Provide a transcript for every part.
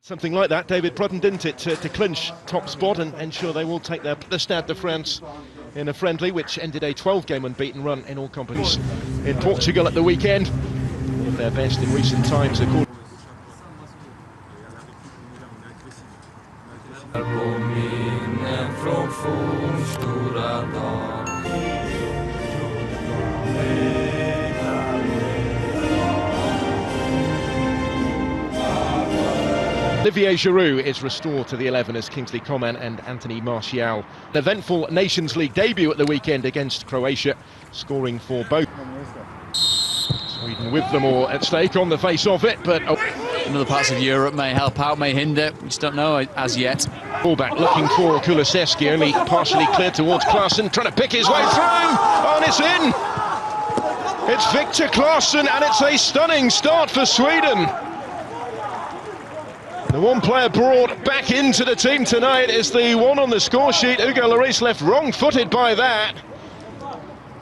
Something like that, David Prudden, didn't it, to clinch top spot and ensure they will take the Stade de France in a friendly which ended a 12-game unbeaten run in all competitions in Portugal at the weekend. One of their best in recent times, according Olivier Giroud is restored to the 11 as Kingsley Coman and Anthony Martial. An eventful Nations League debut at the weekend against Croatia, scoring for both. Sweden with them all at stake on the face of it, but in other parts of Europe may help out, may hinder, we just don't know as yet. Fullback looking for Kulusevski, only partially cleared towards Klaassen, trying to pick his way through, and it's in! It's Victor Klaassen, and it's a stunning start for Sweden. The one player brought back into the team tonight is the one on the score sheet. Hugo Lloris left wrong-footed by that.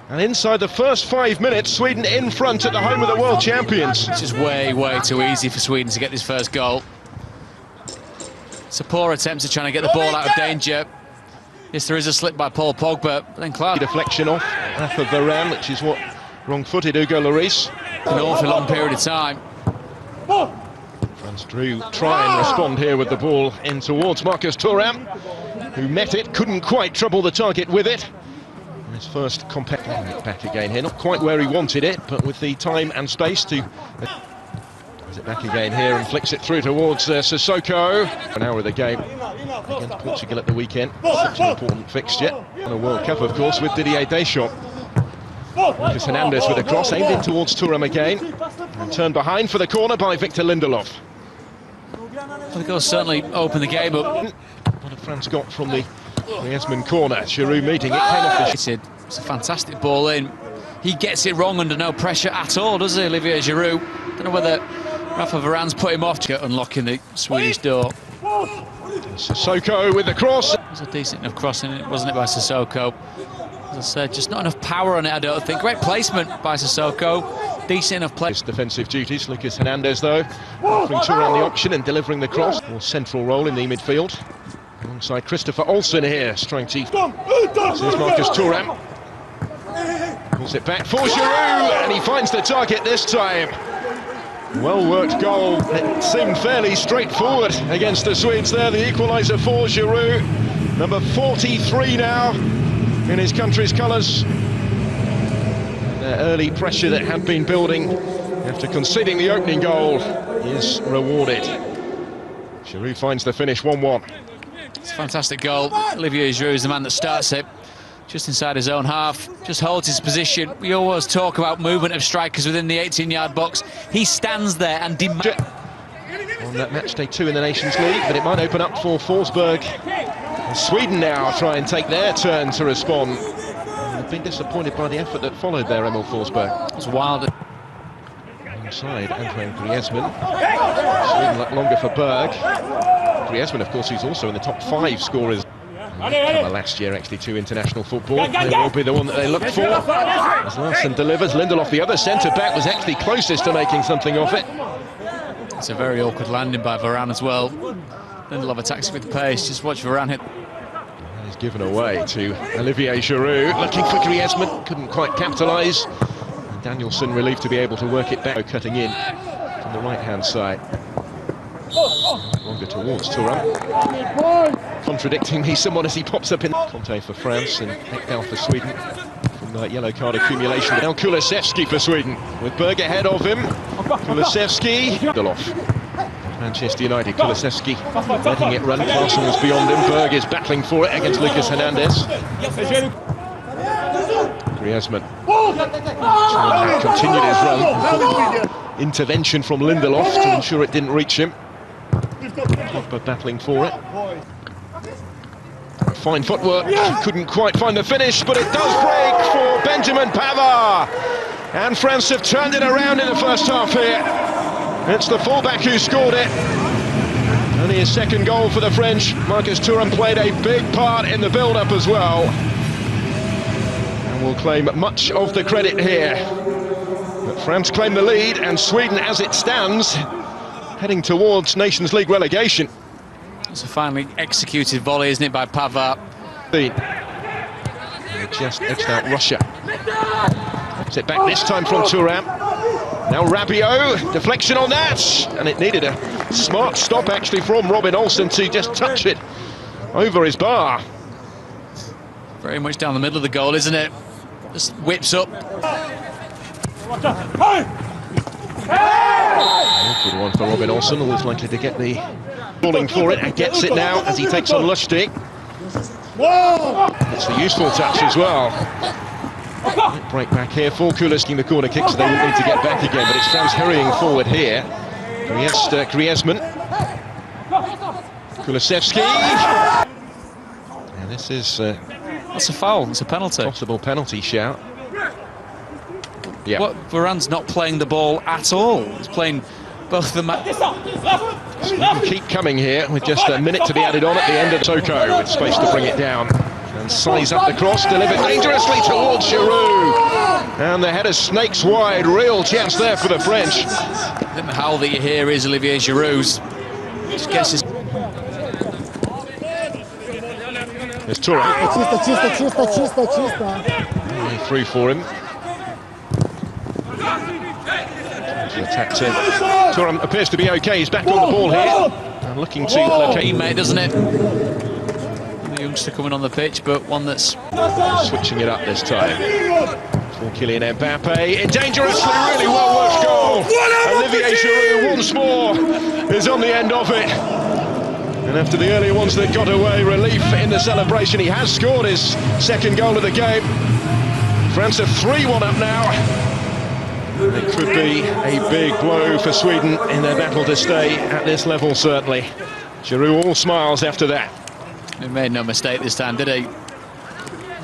And inside the first 5 minutes, Sweden in front at the home of the world champions. It's just way too easy for Sweden to get this first goal. It's a poor attempt at trying to get the ball out of danger. Yes, there is a slip by Paul Pogba, but then Clark. Deflection off of Varane, which is what wrong-footed Hugo Lloris. An awfully long period of time. Franz Drew try and respond here with the ball in towards Marcus Thuram, who met it, couldn't quite trouble the target with it. His first compact back again here, not quite where he wanted it, but with the time and space to is it back again here and flicks it through towards Sissoko. An hour of the game against Portugal at the weekend. Such an important fixture in a World Cup, of course, with Didier Deschamps. Lucas Hernandez with a cross aimed in towards Thuram again, and turned behind for the corner by Victor Lindelof. The goal certainly opened the game up. What have France got from the Griezmann corner? Giroud meeting it, came off It's a fantastic ball in. He gets it wrong under no pressure at all, does he, Olivier Giroud? Don't know whether Rafa Varane's put him off to unlocking the Swedish door. Sissoko with the cross. It was a decent enough crossing, wasn't it, by Sissoko? As I said, just not enough power on it, I don't think. Great placement by Sissoko. Decent enough play. Defensive duties. Lucas Hernandez, though, offering Thuram the option and delivering the cross. More central role in the midfield. Alongside Christopher Olsen here, trying to... Here's Marcus Thuram. Pulls it back for Giroud, and he finds the target this time. Well-worked goal. It seemed fairly straightforward against the Swedes there. The equaliser for Giroud. Number 43 now in his country's colours. The early pressure that had been building after conceding the opening goal is rewarded. Giroud finds the finish 1-1. It's a fantastic goal. Olivier Giroud is the man that starts it just inside his own half, just holds his position. We always talk about movement of strikers within the 18-yard box. He stands there and demands. On that match day 2 in the Nations League, but it might open up for Forsberg. And Sweden now try and take their turn to respond. They've been disappointed by the effort that followed there, Emil Forsberg. It was wild. Alongside Antoine Griezmann. Sweden look longer for Berg. Griezmann, of course, who's also in the top 5 scorers. Last year, actually, to international football. They will be the one that they look for. As Larsen delivers, Lindelof, the other centre-back, was actually closest to making something of it. It's a very awkward landing by Varane as well. Lindelof attacks with pace. Just watch Varane hit. And he's given away to Olivier Giroud, looking for Griezmann, couldn't quite capitalise. And Danielson relieved to be able to work it back, cutting in from the right-hand side. Longer towards Thuram. Contradicting me somewhat as he pops up in Conte for France and Ekdal for Sweden from the yellow card accumulation. Now Kulusevski for Sweden with Berg ahead of him. Kulusevski. Manchester United. Kulusevski letting it run. Klaassen was beyond him. Berg is battling for it against Lucas Hernandez. Griezmann continued his run. Intervention from Lindelof to ensure it didn't reach him. But battling for it. Fine footwork, couldn't quite find the finish, but it does break for Benjamin Pavard. And France have turned it around in the first half here. It's the fullback who scored it. Only his second goal for the French. Marcus Thuram played a big part in the build-up as well. And will claim much of the credit here. But France claim the lead, and Sweden, as it stands, heading towards Nations League relegation. It's a finely executed volley, isn't it, by Pavard? They just edged out Russia. Sit back this time from Thuram. Now Rabiot, deflection on that, and it needed a smart stop actually from Robin Olsen to just touch it over his bar. Very much down the middle of the goal, isn't it? Just whips up. Good one for Robin Olsen, always likely to get the falling for it, and gets it now as he takes on Lustig. It's a useful touch as well. Might break back here for Kuliskin, the corner kick, so they won't need to get back again, but it's France hurrying forward here. Griezmann. Kulusevski. And this is... that's a foul, it's a penalty. Possible penalty shout. Yeah. What, Varane's not playing the ball at all. He's playing both the So we can keep coming here with just a minute to be added on at the end of Toko, with space to bring it down. And size up the cross, delivered dangerously towards Giroud. And the header snakes wide, real chance there for the French. I think the howl that you hear is Olivier Giroud's. Just guesses. There's Thuram. Through for him. Attacked him. Thuram appears to be okay, he's back on the ball here. And looking to locate. Teammate, doesn't it? The youngster coming on the pitch, but one that's switching it up this time. For Kylian Mbappe, dangerously, really well worked goal. Olivier Giroud once more is on the end of it. And after the earlier ones that got away, relief in the celebration. He has scored his second goal of the game. France are 3-1 up now. It could be a big blow for Sweden in their battle to stay at this level, certainly. Giroud all smiles after that. He made no mistake this time, did he?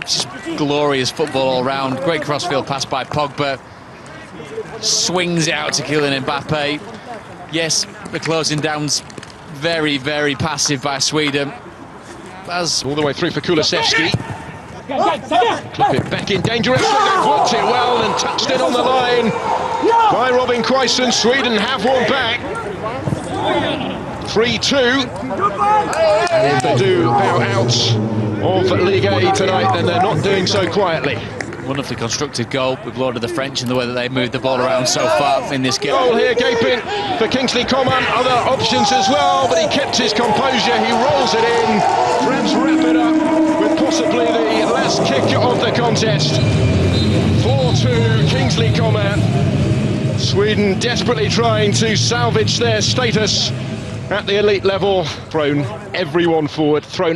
Just glorious football all round. Great crossfield pass by Pogba. Swings it out to Kylian Mbappe. Yes, the closing down's very, very passive by Sweden. As all the way through for Kulusevski. Clip it back in dangerously. They've worked it well and touched it on the line by Robin Quaison. Sweden have one back. 3-2. And if they do bow out of Ligue A tonight, then they're not doing so quietly. Wonderfully constructed goal. We've lauded the French in the way that they've moved the ball around so far in this game. Goal here gaping for Kingsley Coman. Other options as well, but he kept his composure. He rolls it in. France wrap it up with possibly the last kick of the contest. 4-2, Kingsley Coman. Sweden desperately trying to salvage their status at the elite level. Thrown everyone forward, thrown